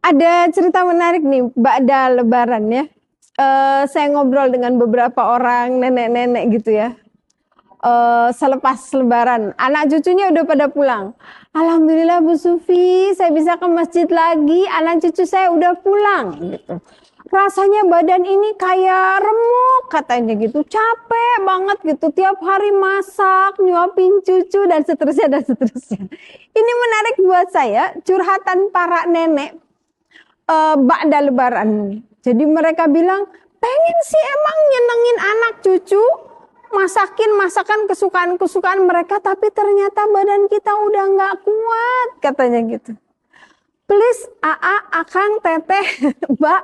Ada cerita menarik nih, ba'da lebaran ya. Saya ngobrol dengan beberapa orang nenek-nenek gitu ya. Selepas lebaran, anak cucunya udah pada pulang. Alhamdulillah Bu Sufi, saya bisa ke masjid lagi, anak cucu saya udah pulang gitu. Rasanya badan ini kayak remuk katanya gitu, capek banget gitu, tiap hari masak, nyuapin cucu dan seterusnya dan seterusnya. Ini menarik buat saya, curhatan para nenek ba'da lebaran. Jadi mereka bilang, pengen sih emang nyenengin anak cucu, masakin masakan kesukaan-kesukaan mereka, tapi ternyata badan kita udah nggak kuat katanya gitu. Please akang, teteh, mbak,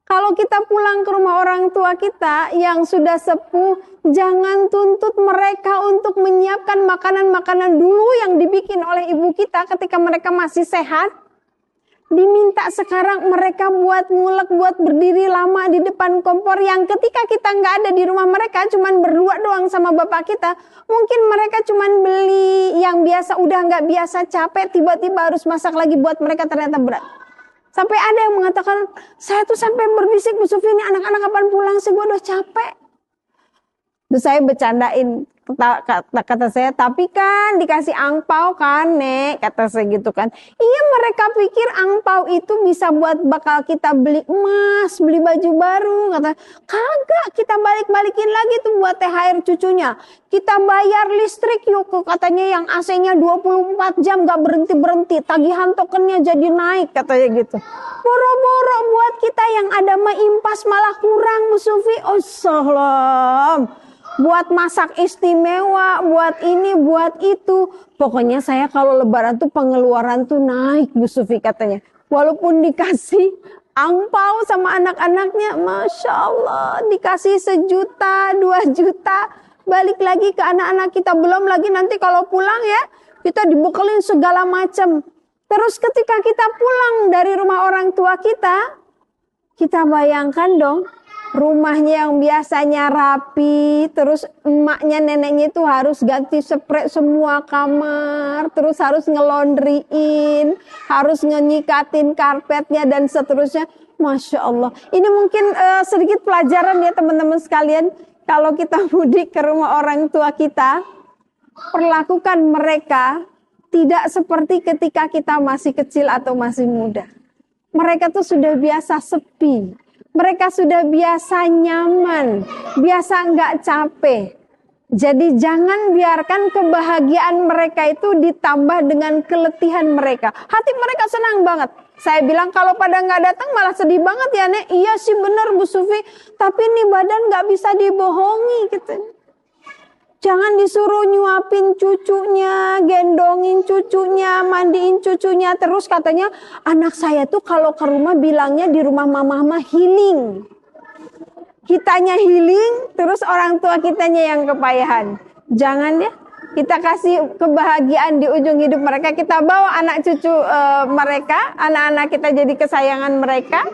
kalau kita pulang ke rumah orang tua kita yang sudah sepuh, jangan tuntut mereka untuk menyiapkan makanan-makanan dulu yang dibikin oleh ibu kita ketika mereka masih sehat. Diminta sekarang mereka buat ngulek, buat berdiri lama di depan kompor yang ketika kita nggak ada di rumah mereka, cuman berdua doang sama bapak kita. Mungkin mereka cuman beli yang biasa, udah nggak biasa, capek, tiba-tiba harus masak lagi buat mereka, ternyata berat. Sampai ada yang mengatakan, saya tuh sampai berbisik, Bu Sufi, ini anak-anak kapan pulang sih, gue udah capek. Terus saya bercandain, kata saya, tapi kan dikasih angpau kan Nek, kata saya gitu kan. Iya, mereka pikir angpau itu bisa buat bakal kita beli emas, beli baju baru. Kata, kagak, kita balik-balikin lagi tuh buat THR cucunya. Kita bayar listrik yuk, katanya yang AC-nya 24 jam gak berhenti-berhenti. Tagihan tokennya jadi naik, katanya gitu. Boro-boro buat kita yang ada mah impas malah kurang, Bu Sufi. Oh salam. Buat masak istimewa, buat ini, buat itu. Pokoknya saya kalau lebaran tuh pengeluaran tuh naik, Bu Sufi katanya. Walaupun dikasih angpau sama anak-anaknya, Masya Allah, dikasih 1 juta, 2 juta. Balik lagi ke anak-anak kita. Belum lagi nanti kalau pulang ya, kita dibekelin segala macam. Terus ketika kita pulang dari rumah orang tua kita bayangkan dong. Rumahnya yang biasanya rapi, terus emaknya, neneknya itu harus ganti spray semua kamar, terus harus ngelondriin, harus ngenyikatin karpetnya dan seterusnya. Masya Allah. Ini mungkin sedikit pelajaran ya teman-teman sekalian. Kalau kita mudik ke rumah orang tua kita, perlakukan mereka tidak seperti ketika kita masih kecil atau masih muda. Mereka tuh sudah biasa sepi. Mereka sudah biasa nyaman, biasa nggak capek. Jadi jangan biarkan kebahagiaan mereka itu ditambah dengan keletihan mereka. Hati mereka senang banget. Saya bilang kalau pada nggak datang malah sedih banget ya Nek. Iya sih benar Bu Sufi, tapi nih badan nggak bisa dibohongi gitu. Jangan disuruh nyuapin cucunya, gendongin cucunya, mandiin cucunya. Terus katanya anak saya tuh kalau ke rumah bilangnya di rumah mama healing. Kitanya healing, terus orang tua kitanya yang kepayahan. Jangan ya, kita kasih kebahagiaan di ujung hidup mereka. Kita bawa anak cucu mereka, anak-anak kita jadi kesayangan mereka.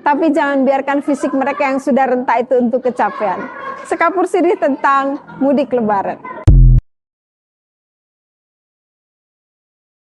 Tapi jangan biarkan fisik mereka yang sudah renta itu untuk kecapean. Sekapur sirih tentang mudik lebaran.